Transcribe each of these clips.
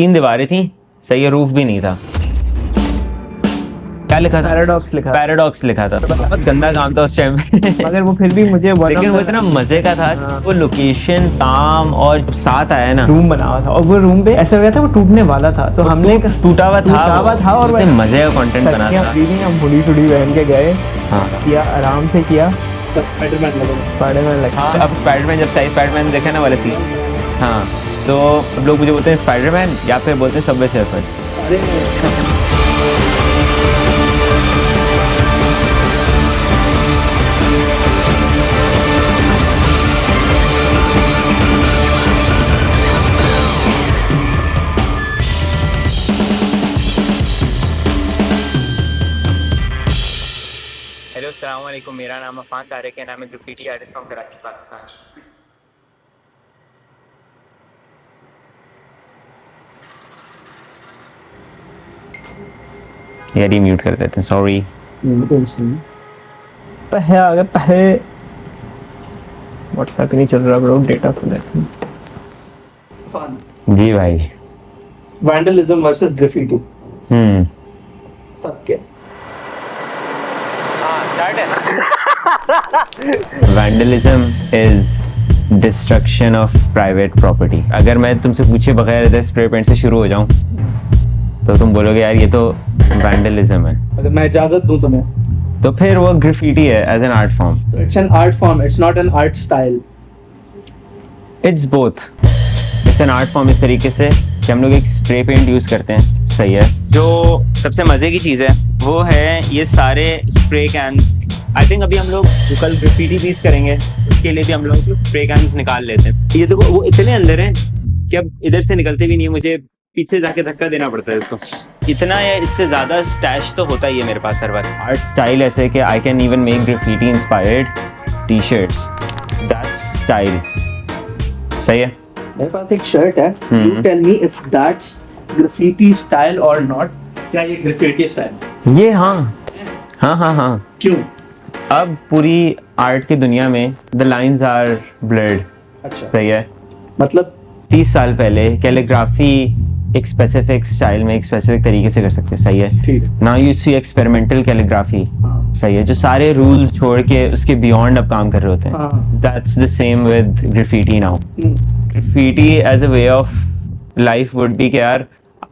3 दीवारें थी, सही है, रूफ भी नहीं था। क्या लिखा था? पैराडॉक्स लिखा था। बहुत गंदा काम था उस टाइम में मगर वो फिर भी मुझे लेकिन वो इतना मजे का था। वो लोकेशन, काम और जब साथ आया ना, रूम बना हुआ था और वो रूम पे ऐसा हो गया था, वो टूटने वाला था, तो हमने टूटा हुआ था और इतने मजे का कंटेंट बना था। हम हुडी टूडी पहन के गए, हाँ किया, आराम से किया। स्पाइडरमैन लगा। हाँ, अब स्पाइडरमैन, जब सही स्पाइडरमैन देखा ना वाला सीन, हाँ, तो अब लोग मुझे बोलते हैं स्पाइडरमैन या फिर बोलते हैं सबवे सर्फर। अरे हेलो, अस्सलाम वालेकुम, मेरा नाम अफान तारिक है, नाम है graffiti artist from Karachi, Pakistan. यार ये म्यूट कर देते हैं, सॉरी। पहले आ गया, पहले व्हाट्सएप नहीं चल रहा ब्रो, डेटा फुल है। फन जी भाई। Vandalism versus graffiti. फक क्या? Vandalism is destruction of private property. अगर मैं तुमसे पूछे बगैर इधर स्प्रे पेंट से शुरू हो जाऊं तो तुम बोलोगे यार ये तो वैंडलिज्म है। अगर मैं इजाजत दूं तुम्हें, तो फिर वो ग्राफिटी है as an art form. It's an art form, it's not an art style. It's both. It's an art form इस तरीके से कि हम लोग एक स्प्रे पेंट यूज करते हैं, सही है। जो सबसे मजे की चीज़ है वो है ये सारे स्प्रे कैंस। आई थिंक अभी हम लोग जो कल ग्राफिटी पीस करेंगे उसके लिए भी हम लोग स्प्रे कैंस निकाल लेते हैं। ये देखो वो इतने अंदर हैं कि अब इधर से निकलते भी नहीं है, मुझे पीछे जाके धक्का देना पड़ता है इसको। इतना है, इससे ज्यादा स्टैश तो होता ही है मेरे पास हर बार। आर्ट स्टाइल ऐसे कि I can even make graffiti inspired T shirts, that's style, सही है। मेरे पास एक शर्ट है, you tell me if that's graffiti style और नॉट। क्या ये ग्राफिटी स्टाइल? ये हाँ क्यों? अब पूरी आर्ट की दुनिया में द लाइंस आर ब्लर्ड, अच्छा, सही है। मतलब 30 साल पहले कैलीग्राफी एक स्पेसिफिक स्टाइल में एक स्पेसिफिक तरीके से कर सकते, सही है। ठीक है। Now you see experimental calligraphy, हाँ। सही है, जो सारे रूल्स छोड़ के उसके बियॉन्ड अब काम कर रहे होते हैं। हाँ। That's the same with graffiti now. Graffiti as a way of life would be कि यार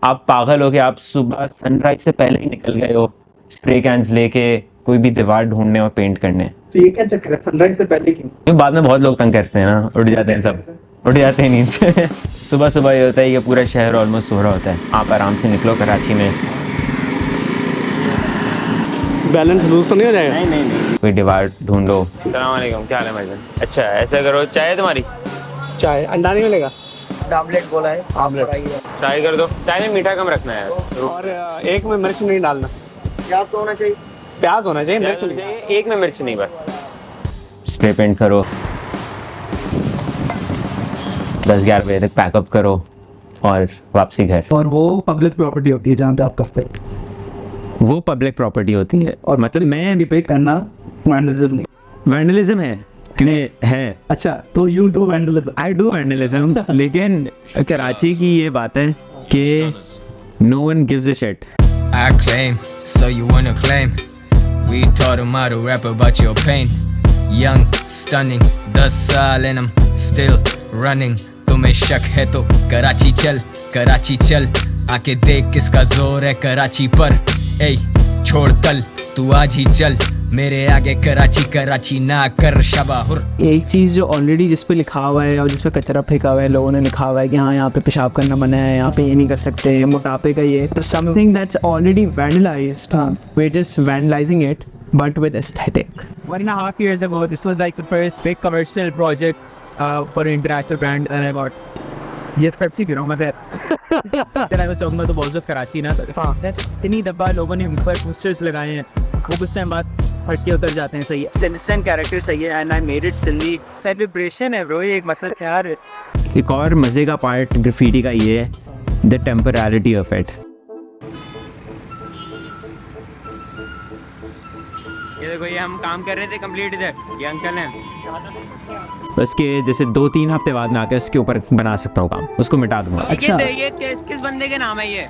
आप पागल हो कि आप सुबह सनराइज से पहले ही निकल गए हो स्प्रे कैंस लेके कोई भी दीवार ढूंढने और पेंट करने। तो ये क्या चक्कर है, सनराइज से पहले क्यों? ये बाद में बहुत लोग तंग करते हैं ना, उठ जाते हैं, सब उठ जाते हैं नींद से सुबह सुबह ये होता है कि पूरा शहर ऑलमोस्ट सो रहा होता है, आप आराम से निकलो कराची में। बैलेंस लूज तो नहीं हो जाएगा? नहीं कोई दीवार ढूंढो। अस्सलाम वालेकुम, क्या हाल है भाईजान? अच्छा ऐसा करो, चाय है तुम्हारी? चाय अंडा नहीं मिलेगा? आमलेट बोला है, आमलेट चाय कर दो। चाय में मीठा कम रखना है और एक में मिर्च नहीं डालना। प्याज तो होना चाहिए। प्याज होना चाहिए, मिर्च मिर्च नहीं। चाहिए, एक में मिर्च नहीं, बस। स्प्रे पेंट करो, 10-11 बजे तक पैकअप करो और वापसी घर। और वो पब्लिक प्रॉपर्टी होती है जहाँ पे आप करते हैं, वो पब्लिक प्रॉपर्टी होती है। और मतलब मैं पे करना वैंडलिज्म नहीं। वैंडलिज्म है कि है। अच्छा, तो you do vandalism. I do vandalism, लेकिन कराची की ये बात है कि no one gives a shit. I claim, so you wanna claim. We taught him how to rap about your pain. Young, stunning, 10 साल and I'm still running. तुम्हें शक है तो कराची चल, आके देख किसका जोर है कराची पर। ए छोड़ कल, तू आज ही चल, मेरे आगे कराची ना कर शबाहुर। एक चीज़ जो ऑलरेडी जिस पे लिखा हुआ है और जिस पे कचरा फेंका हुआ है, लोगों ने लिखा हुआ है कि हाँ यहाँ पे पेशाब करना मना है, यहाँ पे ये नहीं कर सकते, मोटापे का ये, तो something that's already vandalised, we are just vandalising it but with aesthetic. 1.5 years ago, this was like the first big commercial project for an international brand, and I got ये Pepsi पी रहा हूँ मैं फिर। Then I was talking about the balls of Karachi ना, तो इतनी दफ़ा लोगों ने ऊपर posters लगाए हैं, वो कुछ टाइम बाद फट के उतर जाते हैं, सही है। The instant character सही है, and I made it silly. Celebration है bro, ये एक मतलब यार। एक और मज़े का पार्ट ग्राफिटी का ये है, the temporality of it. ये देखो ये हम काम कर रहे थे कंप्लीट इधर, ये अंकल हैं। उसके जैसे 2-3 हफ्ते बाद में आके उसके ऊपर बना सकता हूँ काम, उसको मिटा दूंगा। अच्छा। ये किस बंदे के नाम है ये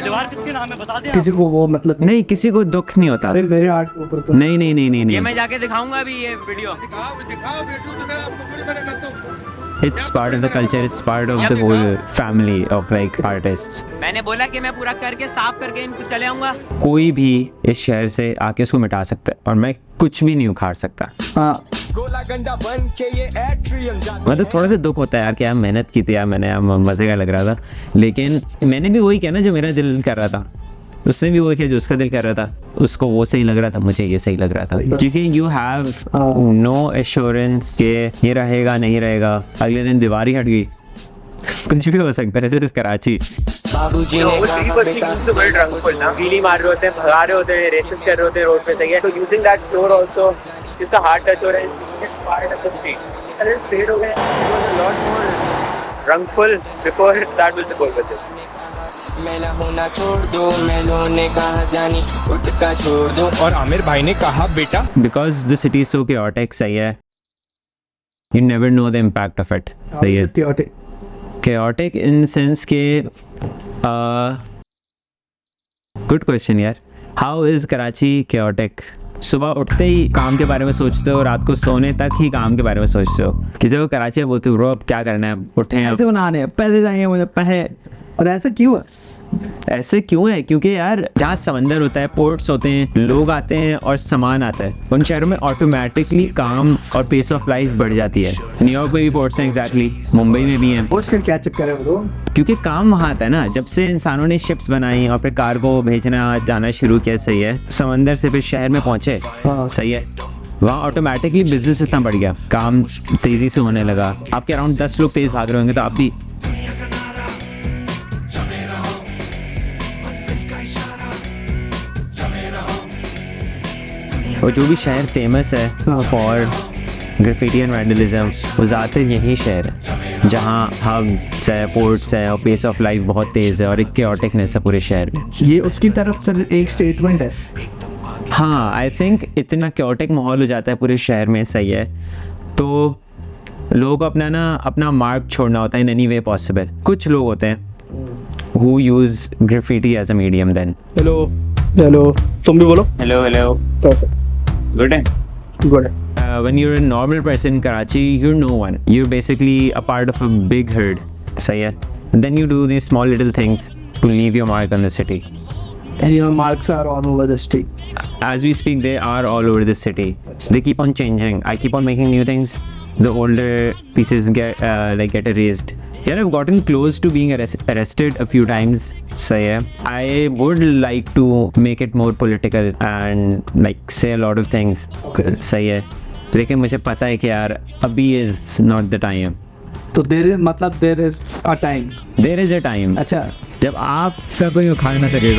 दीवार किसके नाम है बता दे। किसी को वो मतलब नहीं, किसी को दुख नहीं होता। अरे मेरे आर्ट के ऊपर तो नहीं नहीं नहीं नहीं ये नहीं, मैं जाके दिखाऊंगा अभी ये video. it's part of the culture, it's part of the whole family of like artists. मैंने बोला कि मैं पूरा करके साफ करके इनको चले आऊंगा। कोई भी इस शहर से आके उसको मिटा सकता है और मैं कुछ भी नहीं उखाड़ सकता। हाँ मतलब थोड़ा सा दुख होता है यार कि यार मेहनत की थी यार मैंने, यार मज़े का लग रहा था, लेकिन मैंने भी वही किया ना जो मेरा दिल कर रहा था, उसने भी वही किया जो उसका दिल कर रहा था, उसको वो सही लग रहा था, मुझे ये सही लग रहा था, क्योंकि यू हैव नो एश्योरेंस कि ये रहेगा नहीं रहेगा, अगले दिन दीवार ही हट गई, कुछ भी हो सकता है। सिर्फ कराची वीली मार रहे होते हैं, भगा रहे होते हैं, रेसेस कर रहे होते हैं रोड पे, सही है। तो यूजिंग दैट फ्लोर आल्सो जिसका हार्ट टच हो रहा है, it's part of the street. Colour fade हो गए, it was a lot more रंगफुल before that was the goal with this. मेला होना छोड़ दो, मेलों ने कहा जानी उठ का छोड़ दो। और आमिर भाई ने कहा बेटा because the city is so chaotic, सही है, you never know the impact of it, सही है। chaotic in sense के गुड क्वेश्चन यार, हाउ इज कराची chaotic? सुबह उठते ही काम के बारे में सोचते हो, रात को सोने तक ही काम के बारे में सोचते हो कि जब कराची बोलते हो ब्रो अब क्या करना है, उठे हैं पैसे बनाने हैं, पैसे चाहिए मुझे पैसे। और ऐसा क्यों है? ऐसे क्यों है? क्योंकि यार जहाँ समंदर होता है, पोर्ट्स होते हैं, लोग आते हैं और सामान आता है, उन शहरों में ऑटोमेटिकली काम और पेस ऑफ लाइफ बढ़ जाती है। न्यूयॉर्क में भी पोर्ट्स हैं एग्जैक्टली, मुंबई में भी हैं। पोर्ट्स का क्या चक्कर है ब्रो? क्योंकि काम वहाँ आता है ना, जब से इंसानों ने शिप्स बनाई और फिर कार्गो भेजना जाना शुरू किया, सही है, समंदर से फिर शहर में पहुँचे, सही है, वहाँ ऑटोमेटिकली बिजनेस इतना बढ़ गया, काम तेज़ी से होने लगा। आपके अराउंड 10 लोग तेज़ भाग रहे होंगे तो आप भी और जो भी शहर फेमस है फॉर ग्राफिटी एंड वैंडलिज्म, वो ज़्यादातर यही शहर है जहाँ हब्स है, पोर्ट्स है और पेस ऑफ लाइफ बहुत तेज़ है और एक chaoticness है पूरे शहर में। ये उसकी तरफ से एक स्टेटमेंट है। हाँ, आई थिंक इतना chaotic माहौल हो जाता है पूरे शहर में, सही है, तो लोगों को अपना मार्क छोड़ना होता है इन एनी वे पॉसिबल। कुछ लोग होते हैं who use graffiti as a medium then. Hello तुम भी बोलो। Hello. Perfect, Good day. Good है। When you're a normal person in Karachi, you're no one. You're basically a part of a big herd. सही है. Then you do these small little things to leave your mark on the city. And your marks are all over the street. As we speak, they are all over the city. They keep on changing. I keep on making new things. The older pieces get erased. Yeah, I've gotten close to being arrested a few times. सही है. I would like to make it more political and like say a lot of things. सही है. लेकिन मुझे पता है कि यार अभी is not the time. तो there is a time. There is a time. अच्छा, जब आप कभी खाना चाहिए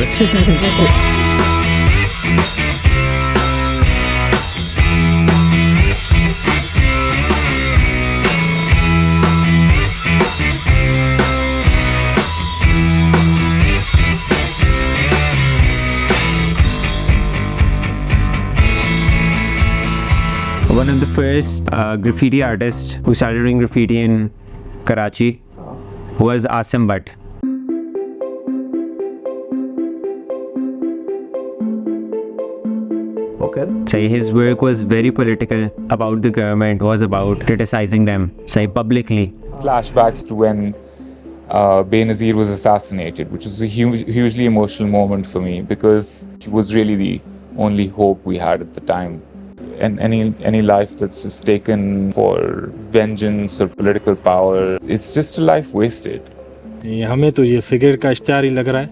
One of the first graffiti artists who started doing graffiti in Karachi was Asim Butt. okay. Say his work was very political about the government, was about criticizing them, say publicly. Flashbacks to when Benazir was assassinated, which was a hugely emotional moment for me because she was really the only hope we had at the time. And any life that's just taken for vengeance or political power, it's just a life wasted. हमें तो ये cigarette का इश्तिहार ही लग रहा है।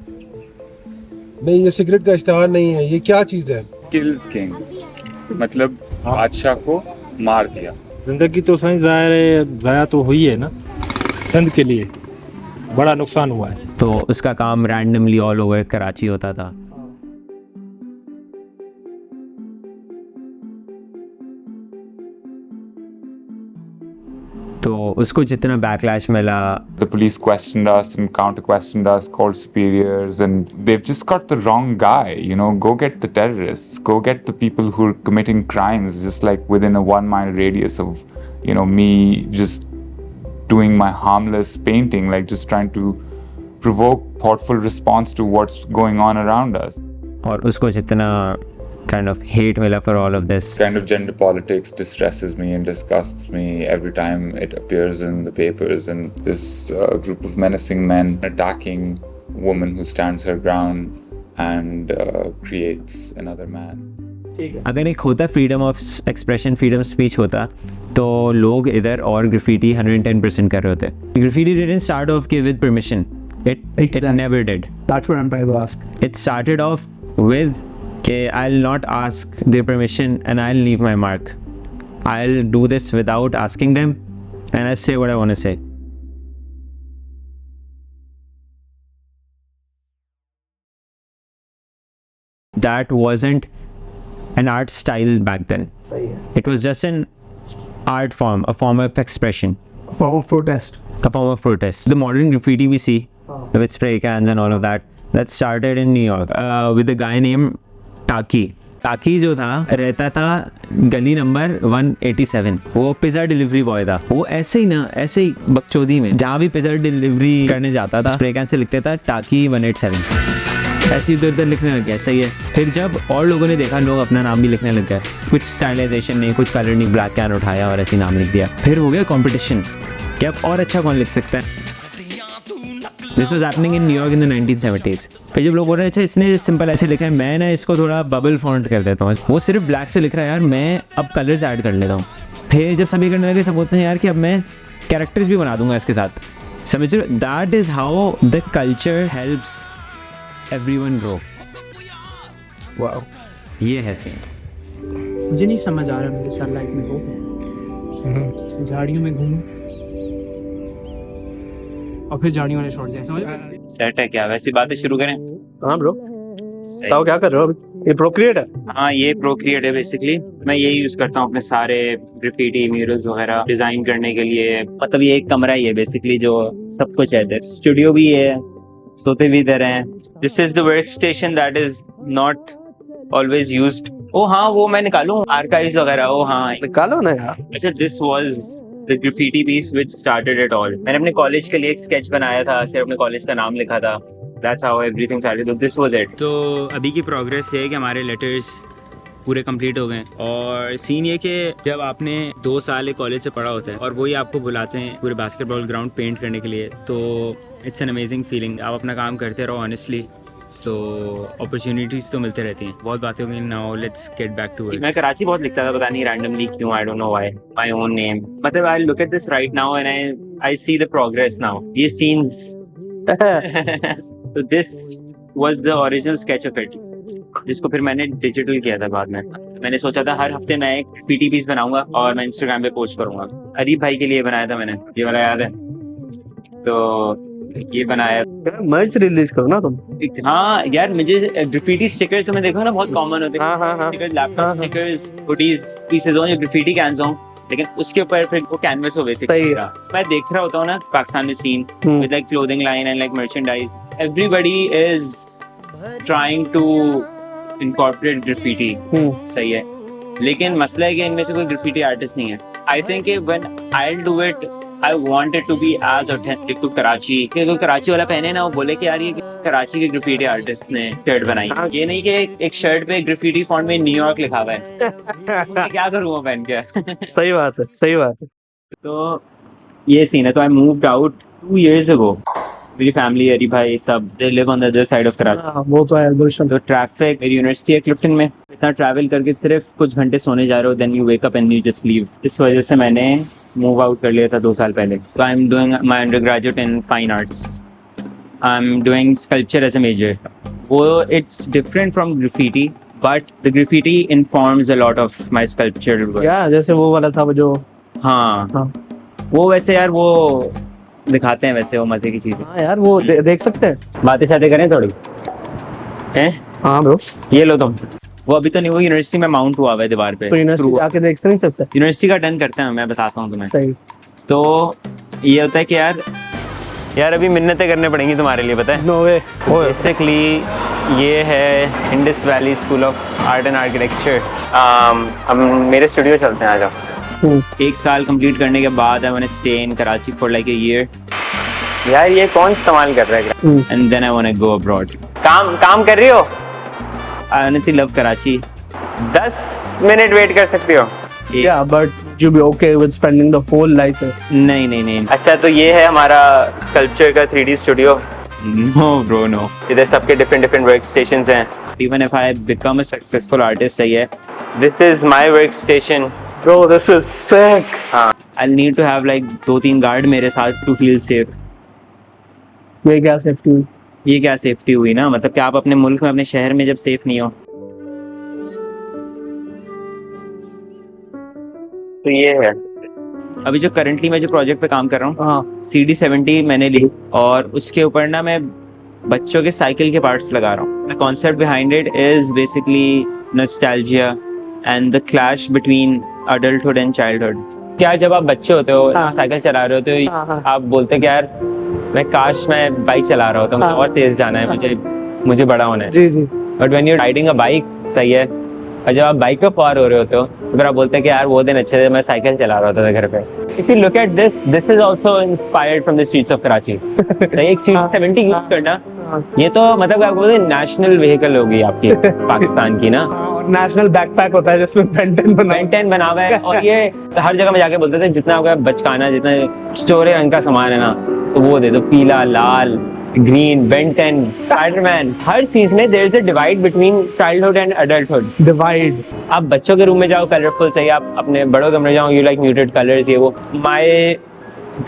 नहीं, ये सिगरेट का इश्तिहार नहीं है, ये क्या चीज़ है? Kills kings, मतलब बादशाह को मार दिया। जिंदगी तो सही ज़ाया तो हुई है ना, सिंध के लिए बड़ा नुकसान हुआ है। तो उसका काम रैंडमली ऑल ओवर कराची होता था। तो उसको जितना बैकलैश मिला, The police questioned us and counter questioned us, called superiors, and they've just got the wrong guy. You know, go get the terrorists, go get the people who are committing crimes, just like within a 1 mile radius of, you know, me just doing my harmless painting, like just trying to provoke thoughtful response to what's going on around us. और उसको जितना kind of hate मिला for all of this. Kind of gender politics distresses me and disgusts me every time it appears in the papers, and this group of menacing men attacking a woman who stands her ground and creates another man. अगर एक होता freedom of expression, freedom speech होता, तो लोग इधर और graffiti 110% कर रहे होते. Graffiti didn't start off with permission. It never did. That's what I'm trying to ask. It started off with I'll not ask their permission and I'll leave my mark. I'll do this without asking them and I'll say what I want to say. That wasn't an art style back then. It was just an art form, a form of expression. A form of protest. A form of protest. The modern graffiti we see with spray cans and all of that started in New York with a guy named टाकी. टाकी जो था रहता था गली number 187. वो pizza delivery boy था. वो ऐसे ही बकचोदी में जहाँ भी पिज़्ज़ा डिलीवरी करने जाता था, स्प्रे कैन से लिखता था टाकी 187. ऐसे इधर लिखने लग गया. सही है. फिर जब और लोगों ने देखा, लोग अपना नाम भी लिखने लग गए. कुछ स्टाइलाइजेशन नहीं, कुछ कलर नहीं, ब्लैक कैन उठाया और ऐसे नाम लिख दिया. फिर हो गया कॉम्पिटिशन कि अब और अच्छा कौन लिख सकता है. This was happening in New York in the 1970s. फिर जब लोग बोल रहे हैं अच्छा इसने सिंपल ऐसे लिखा है, मैं ना इसको थोड़ा बबल फॉन्ट कर देता हूँ. वो सिर्फ ब्लैक से लिख रहा है यार, मैं अब कलर्स ऐड कर लेता हूँ. फिर जब सभी करने लगे, सब बोलते हैं यार कि अब मैं कैरेक्टर्स भी बना दूंगा इसके साथ. समझ रहे हो? That is how the culture helps everyone grow. Wow, ये है सीन. मुझे नहीं समझ आ रहा मेरे साथ लाइफ में हो गया. झाड़ियों में घूमूं और फिर झाड़ियों वाले शॉट जाए. समझ सेट है क्या? वैसी बातें शुरू करें. हाँ ब्रो, बताओ क्या कर रहे हो अभी? ये प्रोक्रिएट है? हाँ, ये प्रोक्रिएट है बेसिकली. मैं यही यूज करता हूँ अपने सारे ग्राफिटी म्यूरल्स वगैरह डिजाइन करने के लिए. मतलब ये एक कमरा ही है बेसिकली जो सब कुछ है इधर. स्टूडियो भी है, सोते भी इधर हैं. This is the work station that is not always used. ओ हाँ, वो मैं निकालूं आर्काइव्स वगैरह. ओ हाँ, निकालो ना यार. अच्छा, this was the graffiti piece which started it all. मैंने अपने कॉलेज के लिए एक स्केच बनाया था, सिर्फ अपने कॉलेज का नाम लिखा था. That's how everything started. So this was it. तो अभी की प्रोग्रेस ये है कि हमारे लेटर्स पूरे कंप्लीट हो गए. और सीन ये कि जब आपने 2 साल कॉलेज से पढ़ा होता है और वही आपको बुलाते हैं पूरे बास्केटबॉल ग्राउंड पेंट करने के लिए, तो इट्स एन अमेजिंग फीलिंग. आप अपना काम करते रहो ऑनेस्टली, तो अपॉर्चुनिटीज तो मिलते रहती हैं. बहुत बातें हो गई. Now let's get back to it. मैं कराची बहुत लिखता था, पता नहीं रैंडमली क्यों. I don't know why. My own name. मतलब I look at this right now and I see the progress now. ये सीन्स तो this was the original sketch of it, जिसको फिर मैंने डिजिटल किया था बाद में. मैंने सोचा था हर हफ्ते मैं एक ग्राफिटी पीस बनाऊंगा और मैं इंस्टाग्राम पे पोस्ट करूंगा. अरीब भाई के लिए बनाया था मैंने, ये वाला याद है? तो ये बनाया. मर्च रिलीज करो ना तुम. हाँ यार, मुझे ग्राफिटी स्टिकर्स में देखो ना बहुत कॉमन होते हैं. हाँ. लैपटॉप स्टिकर्स, हुडीज, पीसेस हो, ग्राफिटी कैन्स हो, लेकिन उसके ऊपर फिर वो कैनवस हो बेसिकली. मैं देख रहा होता हूँ ना पाकिस्तान में scene with like clothing line and like merchandise. Everybody is trying to incorporate graffiti. सही है, लेकिन मसला है कि इनमें से कोई ग्राफिटी आर्टिस्ट नहीं है. I think when I will do it, I want it to be as authentic to Karachi. कि कोई कराची वाला पहने ना, वो बोले कि यार ये कराची के ग्राफिटी आर्टिस्ट ने शर्ट बनाई. ये नहीं कि एक शर्ट पे ग्राफिटी फॉन्ट में न्यूयॉर्क लिखा हुआ है. क्या करूँ वो पहन के. सही बात है, सही बात है. तो ये सीन है. तो I moved out 2 years ago. मेरी फैमिली, अरी भाई सब, they live on the other side of Karachi. वो तो है गुलशन. तो ट्रैफिक, मेरी यूनिवर्सिटी है क्लिफ्टन में, इतना ट्रैवल करके सिर्फ कुछ घंटे सोने जा रहे हो, then you wake up and you just leave. इस वजह से मैंने मूव आउट कर लिया था 2 साल पहले. तो I am doing my undergraduate in fine arts. I am doing sculpture as a major. वो it's different from graffiti, but the graffiti informs a lot of my sculpture. क्या जैसे वो वाला था वो जो. हाँ, वो वैसे यार वो दिखाते हैं वैसे, वो मजे की चीज़. हाँ यार, वो देख सकते हैं. बातें शातें करें थोड़ी हैं. हाँ ब्रो, ये लो तुम. वो अभी तो नहीं, वो यूनिवर्सिटी में माउंट हुआ है दीवार पे. तो यूनिवर्सिटी आके देख नहीं सकते. यूनिवर्सिटी का डन करते हैं, मैं बताता हूँ तुम्हें. सही. तो ये होता है कि यार अभी मिन्नतें करने पड़ेंगी तुम्हारे लिए, पता है। नो वे। बेसिकली ये है Indus valley school of art and architecture. हम मेरे स्टूडियो चलते हैं, आ जाओ। 1 साल कंप्लीट करने के बाद I want to stay in Karachi for like a year. यार ये कौन इस्तेमाल कर रहा है? And then I want to go abroad. काम कर रही हो? I honestly love Karachi. 10 minute wait कर सकती हो? Yeah, but you be okay with spending the whole life here? नहीं। अच्छा, तो ये है हमारा स्कल्पचर का 3D studio. No bro no, इधर सबके डिफरेंट वर्क स्टेशंस हैं। Even if I become a successful artist, सही है, this is my work station. Bro, this is sick. हाँ, I need to have like 2-3 guard मेरे साथ to feel safe. ये क्या सेफ्टी हुई? ये क्या सेफ्टी हुई ना, मतलब कि आप अपने मुल्क में, अपने शहर में जब सेफ नहीं हो। तो ये है अभी जो करंटली मैं जो प्रोजेक्ट पे काम कर रहा हूँ। हाँ। CD70 मैंने ली और उसके ऊपर ना मैं बच्चों के साइकिल के पार्ट्स लगा रहा हूँ। The concept behind it is basically nostalgia and the clash between adulthood and childhood. क्या जब आप बच्चे होते हो, साइकिल चला रहे होते हो, आप बोलते हैं कि यार मैं बाइक चला रहा होता हूँ, और तेज जाना है, मुझे बड़ा होना है। जी। But when you riding a bike, सही है, और जब आप बाइक पे सवार हो रहे होते हो तो फिर आप बोलते हैं कि यार वो दिन अच्छे थे, मैं साइकिल चला रहा था घर पे। If you look at this is also inspired from the streets of Karachi. सही, एक CD70 यूज करना, ये तो मतलब आपको बोलते नेशनल व्हीकल होगी आपकी पाकिस्तान की ना। और नेशनल बैकपैक होता है जिसमें Ben 10 बना हुआ है। और ये हर जगह में जाके बोलते थे जितना आपका बचकाना, जितना स्टोरे रंग का सामान है ना, तो वो दे दो, पीला, लाल, ग्रीन, Ben 10, स्पाइडरमैन। हर चीज में there is a divide between childhood and adulthood. Divide. आप बच्चों के रूम में जाओ कलरफुल, सही, आप अपने बड़ों कमरे जाओ, यू लाइक म्यूटेड कलर्स, ये वो। My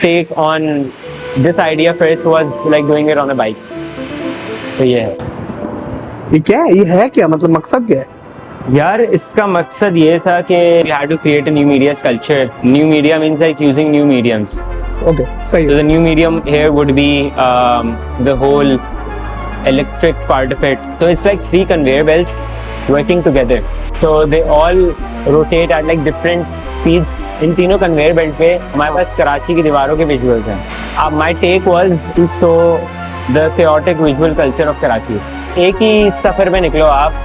take on this idea first was like doing it on a bike. तो ये है। ये क्या है? ये है क्या, मतलब मकसद क्या है? यार इसका मकसद ये था कि we had to create a new media sculpture. New media means like using new mediums. Okay, सही So है। the new medium here would be the whole electric part of it. So it's like 3 conveyor belts working together. So they all rotate at like different speeds. इन तीनों conveyor belt पे हमारे पास कराची की दीवारों के visuals हैं। अब my take was to show the chaotic visual culture of Karachi. एक ही सफर में निकलो आप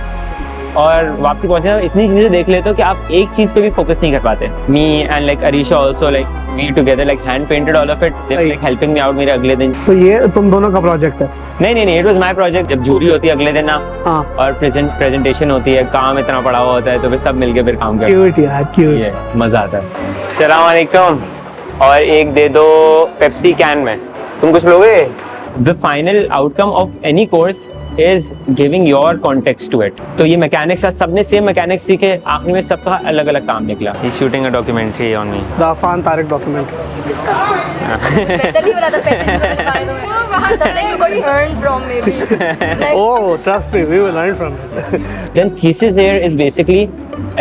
और वापसी पहुंचे ना, इतनी चीजें देख लेते हो कि आप एक चीज पे भी फोकस नहीं कर पाते। Me and like Arisha also, like we together like hand painted all of it, like helping me out मेरे अगले दिन। तो ये तुम दोनों का प्रोजेक्ट है? नहीं, इट वाज माय प्रोजेक्ट। जब जूरी होती है अगले दिन ना, और प्रेजेंटेशन होती है, काम इतना पड़ा हुआ होता है, तो फिर सब मिलके फिर काम करते हैं। क्यूट यार, क्यूट। ये मजा आता है। अस्सलाम वालेकुम, और एक दे दो पेप्सी कैन में। तुम कुछ लोगे? The final outcome of any course is giving your context to it. तो ये मैकेनिक्स है, सबने सेम मैकेनिक्स सीखे, आखिर में सबका अलग अलग काम निकला। He's shooting a documentary on me. The Afan Tariq documentary. तभी बोला था पैसे नहीं पाए तो something you could earn from maybe. Like, Oh, trust me, we will learn from it. Then thesis here is basically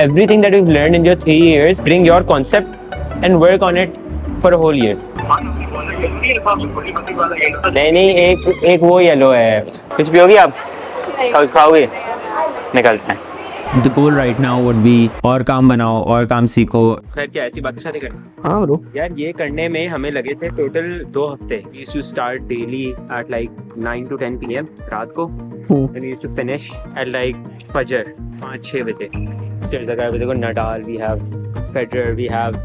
everything that we've learned in your 3 years, bring your concept and work on it for a whole year. नहीं, एक वो yellow है। कुछ भी होगी आप खाओगे? निकलते हैं। The goal right now would be और काम बनाओ और काम सीखो। खैर क्या ऐसी बातें सारी करनी। हाँ ब्रो। यार ये करने में हमें लगे थे टोटल 2 हफ्ते। We used to start daily at like 9 to 10 PM रात को, and we used to finish at like फजर 5-6 बजे। फिर जगह पे देखो Nadal, we have Federer, we have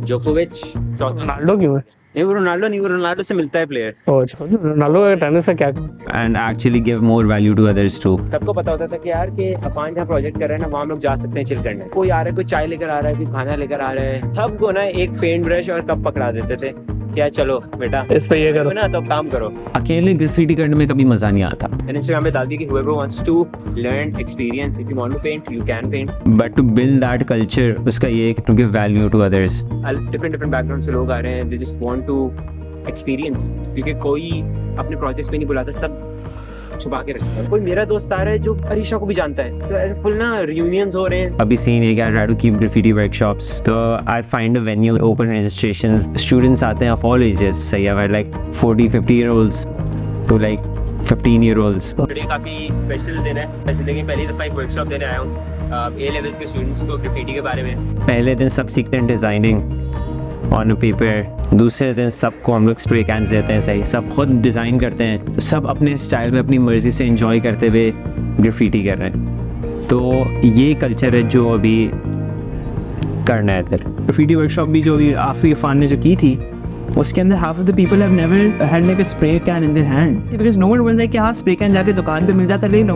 Djokovic। Ronaldo क्यों है? नहीं, वो रोनाल्डो से मिलता है प्लेयर। रोनाल्डो का टेनिस से क्या? And actually give more value to others too. सबको पता होता था कि यार कि अपन जहाँ प्रोजेक्ट कर रहे हैं ना, वहाँ हम लोग जा सकते हैं चिल करने। कोई आ रहा है, कोई चाय लेकर आ रहा है, कोई खाना लेकर आ रहा है, सबको ना एक पेंट ब्रश और कप पकड़ा देते थे, क्या चलो बेटा इस पे ये करो ना, तो काम करो। अकेले ग्राफिटी करने में कभी मजा नहीं आता। इंस्टाग्राम पे डाल दी कि whoever wants to learn experience, if you want to paint you can paint, but to build that culture, उसका ये है to give value to others। different background से लोग आ रहे हैं, they just want to experience, क्योंकि कोई अपने प्रोजेक्ट्स पे नहीं बुलाता, सब छुपा के रखता है। कोई मेरा दोस्त आ रहा है जो अरीशा को भी जानता है, तो ऐसे फुल ना रियूनियंस हो रहे हैं। अभी सीन ये क्या, try to keep graffiti workshops, तो I find a venue, open registration, students आते हैं ऑफ ऑल एजेस, सही है, like 40-50 year olds to like 15 year olds. ये काफी स्पेशल दिन है, मैं जिंदगी में पहली दफा एक वर्कशॉप देने आया हूँ A levels के स्टूडेंट्स को ग्राफिटी के बारे में। पहले दिन सब सीखते हैं डिजाइनिंग, ऑन पेपर, दूसरे दिन सबको हम लोग स्प्रे कैंस देते हैं, सही सब खुद डिज़ाइन करते हैं, सब अपने स्टाइल में अपनी मर्ज़ी से एंजॉय करते हुए ग्राफिटी कर रहे हैं। तो ये कल्चर है जो अभी करना है इधर। ग्राफिटी वर्कशॉप भी जो अभी आफरी इरफान ने जो की थी, उसके अंदर half of the people have never had like a spray can in their hand, because no one was like कि हाँ स्प्रे कैन जाके दुकान पे मिल जाता, ले लो।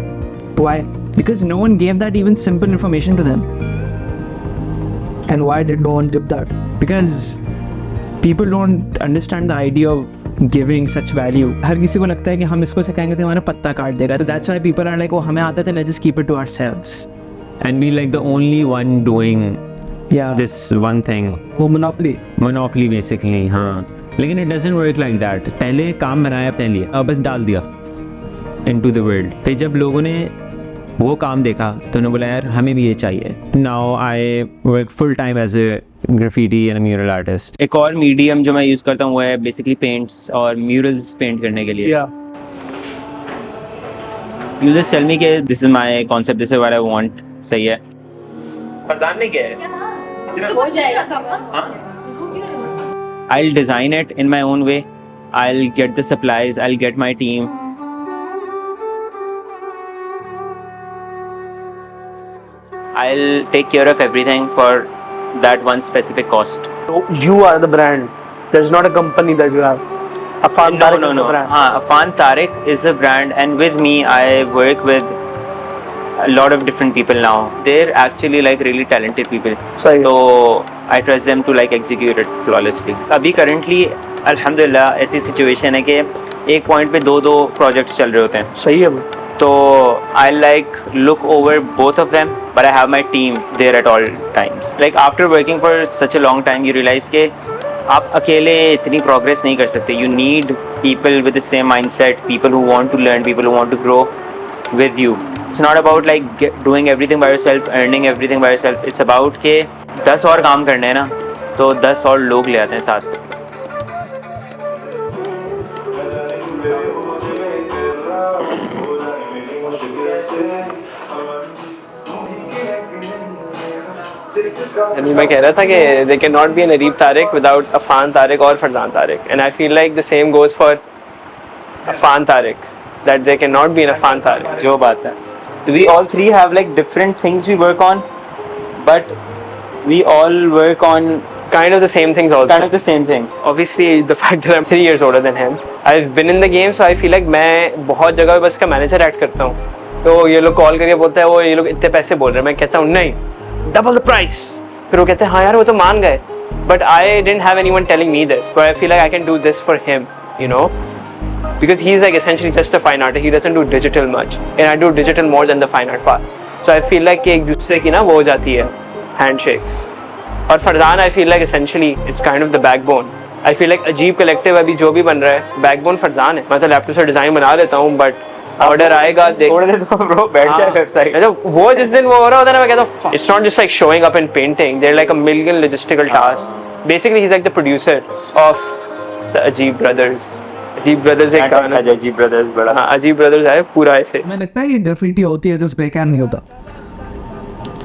Why? Because no one gave that even simple information to them. And why did no one give that? Because people don't understand the idea of giving such value. हर किसी को लगता है कि हम इसको सिखाएंगे तो हमारा पत्ता काट देगा, तो that's why people are like, oh हमें आता था, let's just keep it to ourselves and be like the only one doing this one thing. वो monopoly basically, हाँ। लेकिन it doesn't work like that. पहले काम बनाया अपने लिए, अब बस डाल दिया into the world। फिर जब लोगों ने वो काम देखा तो उन्होंने बोला यार हमें भी ये चाहिए। Now I work full time as a graffiti and mural artist. एक और मीडियम जो मैं यूज़ करता हूँ वो है बेसिकली पेंट्स और म्यूरल्स पेंट करने के लिए। यू जस्ट टेल मी कि this is my concept, this is what I want. सही है। फरजान ने क्या है? हो जाएगा कब? I'll design it in my own way. I'll get the supplies. I'll get my team. I'll take care of everything for that one specific cost. So you are the brand. There's not a company that you have. Afan Tariq is the brand. Afan Tariq is a brand, and with me, I work with a lot of different people now. They're actually like really talented people. So I trust them to like execute it flawlessly. अभी currently अल्हम्दुलिल्लाह ऐसी situation है कि एक point पे दो projects चल रहे होते हैं। सही है। तो I like look over both of them, but I have my team there at all times. Like after working for such a long time, you realize कि आप अकेले इतनी progress नहीं कर सकते. You need people with the same mindset, people who want to learn, people who want to grow with you. It's not about like doing everything by yourself, earning everything by yourself. It's about के 10 और काम करने हैं ना, तो 10 और लोग ले आते हैं साथ। मैं कह रहा था कि there cannot be an Areeb Tariq without Afan Tariq or Farzan Tariq, and I feel like the same goes for Afan Tariq, that there cannot be an Afan Tariq. जो बात है, we all three have like different things we work on, but we all work on kind of the same things also. Kind of the same thing. Obviously, the fact that I'm 3 years older than him, I've been in the game, so I feel like मैं बहुत जगह बस का manager act करता हूँ। तो ये लोग कॉल करके बोलते हैं वो ये लोग इतने पैसे बोल रहे हैं, मैं कहता हूँ नहीं, डबल द प्राइस। फिर वो कहते हैं हाँ यार वो तो मान गए, but I didn't have anyone telling me this, but I feel like I can do this for him, you know, because he's like essentially just a fine artist. He doesn't do digital much, and I do digital more than the fine art pass. So I feel like कि एक दूसरे की ना वो हो जाती है handshakes. और Farzan I feel like essentially it's kind of the backbone. I feel like अजीब कलेक्टिव अभी जो भी बन रहा है backbone फरजान है। मैं तो लैपटॉप से डिज़ाइन बना लेता हूँ, but ऑर्डर आएगा देख छोड़ दे तो ब्रो, बैठ जाए वेबसाइट। मतलब वो जिस दिन वो हो रहा होता है ना, मैं कहता हूँ it's not just like showing up and painting. They're like a million logistical tasks. Basically he's like the producer of the Ajeeb Brothers. Ajeeb Brothers एक गाना है, अजीब ब्रदर्स बड़ा। हाँ Ajeeb Brothers है पूरा ऐसे। मैं लगता है कि ग्राफिटी होती है तो स्प्रे कैन नहीं होता।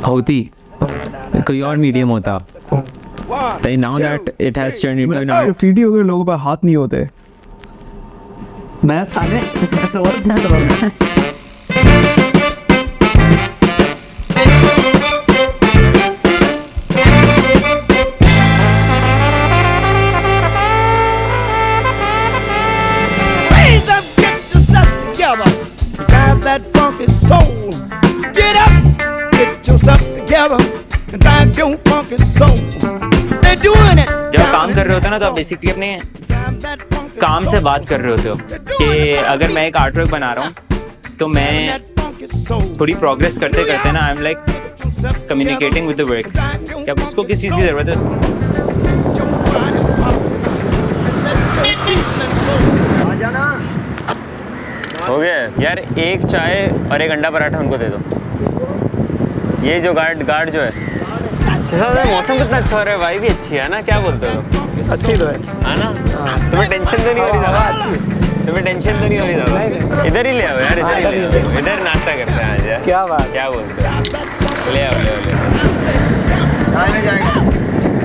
होती कोई और मीडियम होता। Now that it has turned into an art. Graffiti हो गए, लोगों पर हाथ नहीं होते। मैं थाने जब काम कर रहे होते हो ना तो आप बेसिकली अपने काम से बात कर रहे होते हो कि अगर मैं एक आर्ट वर्क बना रहा हूँ तो मैं थोड़ी प्रोग्रेस करते करते ना I am like communicating with the work कि अब उसको किस चीज़ की ज़रूरत है। हो गया यार, एक चाय और एक अंडा पराठा उनको दे दो। ये जो गार्ड जो है, मौसम कितना अच्छा हो रहा है, वाई भी अच्छी है ना, क्या बोलते हो? अच्छी तो है ना? तुम्हें टेंशन तो नहीं हो रही ज़्यादा? तुम्हें टेंशन तो नहीं हो रही ज़्यादा? इधर ही ले आओ यार, इधर ही ले आओ, इधर नाश्ता करते हैं आज यार। क्या बात, क्या बोलते हो? ले आओ ले आओ ले आओ।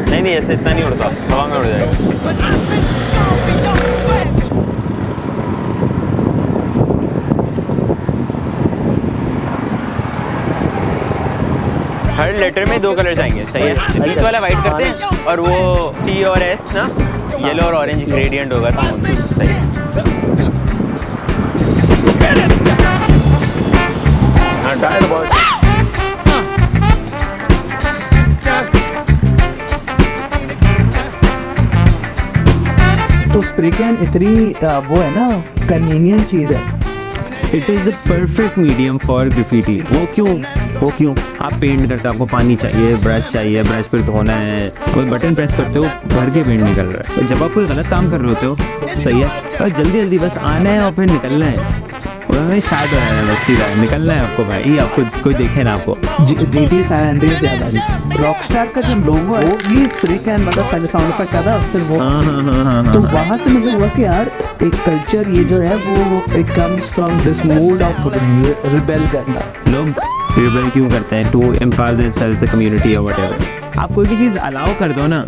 नहीं नहीं ऐसे इतना नहीं उड़ता, हवा में उड़ जाएगा। हर लेटर में 2 कलर्स आएंगे, सही है। बीच वाला वाइट करते हैं और वो T और S ना येलो और ऑरेंज ग्रेडियंट होगा साउंड, सही है। तो स्प्रे कैन इतनी वो है ना कन्वीनियंट चीज़ है। It is the perfect medium for graffiti. वो क्यों आप पेंट करते हो, आपको पानी चाहिए, ब्रश पे धोना है, कोई बटन प्रेस करते हो भर के पेंट निकल रहा है। और जब आप कोई गलत काम कर रहे होते हो, सही है, और जल्दी जल्दी बस आना है और फिर निकलना है, उन्होंने शायद बस सीधा निकलना है आपको भाई, आपको कोई देखे ना आपको। GT 500 से याद आ रही, रॉकस्टार का जो लोगो है वो भी स्प्रे कैन मतलब पहले साउंड इफेक्ट आता है फिर वो तो वहाँ से मुझे हुआ कि यार एक कल्चर ये जो है वो it comes from this mood of rebel करना। लोग रिबेल क्यों करते हैं? To empower themselves the community और व्हाटएवर। आप कोई भी चीज़ अलाउ कर दो ना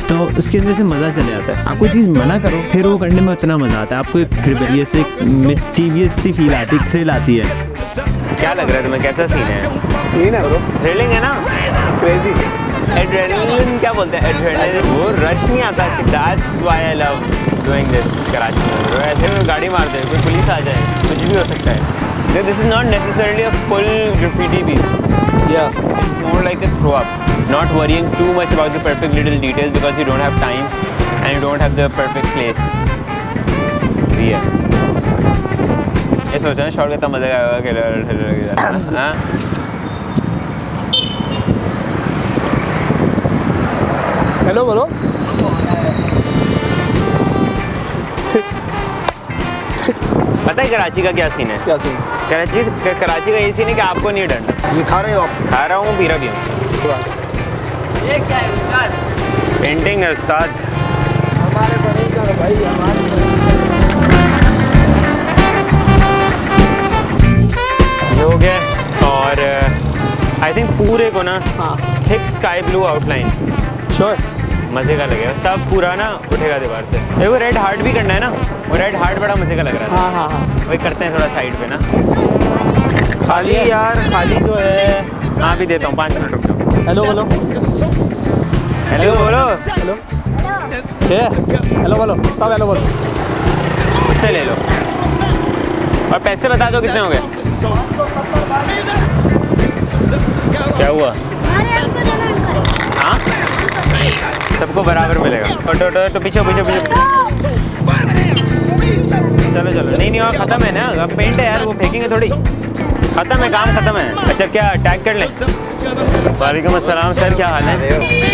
तो उसके अंदर से मज़ा चले जाता है। आप कोई चीज़ मना करो फिर वो करने में उतना मज़ा आता है, आपको एक रिबेलियस से मिस्चीवियस सी फील आती है, थ्रिल आती है। क्या लग रहा है तुम्हें, कैसा सीन है? सीन है ब्रो, थ्रिलिंग है ना, क्रेजी। एड्रेनलिन क्या बोलते हैं, एड्रेनलिन, वो रश नहीं आता। That's why I love doing this Karachi में। ऐसे में गाड़ी मारते हैं, कोई पुलिस आ जाए, कुछ भी हो सकता है। This is not necessarily a full graffiti piece. Yeah, it's more like a throw up. Not worrying too much about the perfect little details because you don't have time and you don't have the perfect place. Yeah. ये सोचा ना shot कितना मजा आएगा अकेले। हाँ। Hello बोलो। पता है कराची का क्या सीन है? क्या सीन? कराची का ये सीन है कि आपको नहीं डरना। ये खा रहे हो आप? खा रहा हूँ, पी रहा भी हूँ। ये क्या है उस्ताद? पेंटिंग है उस्ताद। हमारे बड़े का भाई, हमारे ये हो गया और आई थिंक पूरे को ना thick sky blue outline sure मज़े का लगेगा, सब पूरा ना उठेगा दीवार से। देखो रेड हार्ट भी करना है ना, वो रेड हार्ट बड़ा मज़े का लग रहा है। हाँ वही करते हैं थोड़ा साइड पे ना। खाली यार, खाली जो है हाँ भी देता हूँ, 5 मिनट रुक जाओ। हेलो बोलो। हेलो बोलो। हेलो हेलो बोलो, सब हेलो बोलो। उससे ले लो और पैसे बता दो कितने हो गए। क्या हुआ? हाँ सबको बराबर मिलेगा। तो पीछे चलो नहीं और ख़त्म है ना, अब पेंट है यार, वो फेंकेंगे थोड़ी। ख़त्म है, काम ख़त्म है। अच्छा क्या टैग कर लें? वालेकुम अस्सलाम सर, क्या हाल है?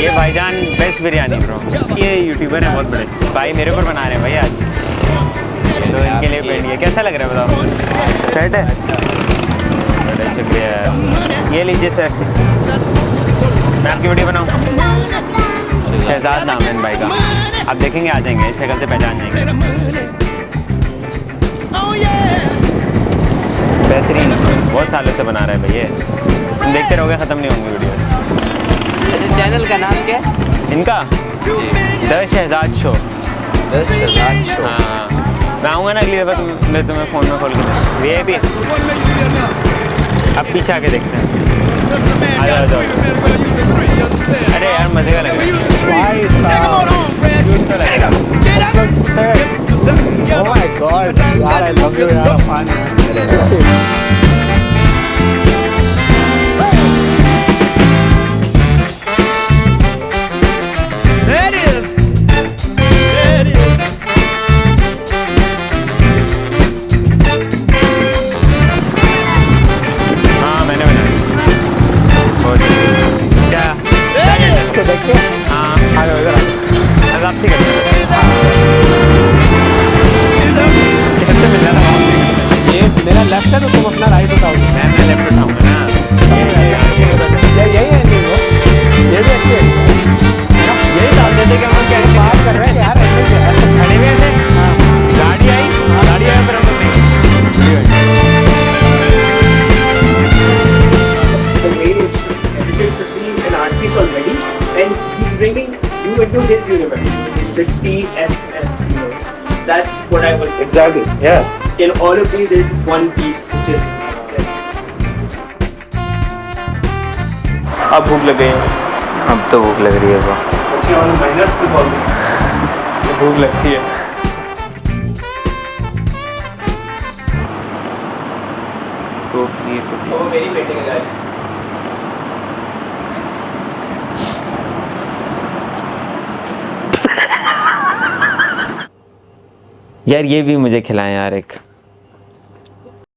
ये भाईजान बेस्ट बिरयानी ब्रो, ये यूट्यूबर है बहुत बड़े भाई, मेरे ऊपर बना रहे हैं भाई आज, तो इनके लिए पेंट किया। कैसा लग रहा है बताओ? सेट है? अच्छा बड़ा शुक्रिया। ये लीजिए सर, मैं आपकी वीडियो बनाऊँ। शहजाद नाम है इन भाई का, आप देखेंगे आ जाएंगे, शक्ल से पहचान जाएंगे। बेहतरीन, बहुत सालों से बना रहे हैं भैया, तुम देखते रहोगे, ख़त्म नहीं होंगी वीडियो। अच्छा चैनल का नाम क्या है इनका? The Shehzad show. The Shehzad show. हाँ मैं आऊँगा ना अगली दफ़ा, मैं तुम्हें फ़ोन में खोल के VIP। अब पीछे आके देखते हैं, आ जाओ। अरे यार मज़े का लग रहा है। Oh my God, यार I love you यार। हाँ मैंने बनाया। क्या देख के हाँ आ जाओ इधर, आपसे करते हैं। ये मेरा लेफ्ट है तो तुम अपना राइट उठाओ। मैं लेफ्ट उठाऊंगा ना, यही है नहीं वो, ये भी अच्छी है। यही डाल देते कि हम लोग क्या बात कर रहे हैं यार, ऐसे खड़े हुए थे, गाड़ी आई फिर हम लोग The main editor should be an artist already, and he's bringing Exactly. Yeah. In all of these, there's this one piece which is this. अब भूख लग गई है, अब तो भूख लग रही है वो, Actually, on the minus the problem. भूख लगती है. वो मेरी पेंटिंग है guys. यार ये भी मुझे खिलाएं यार एक.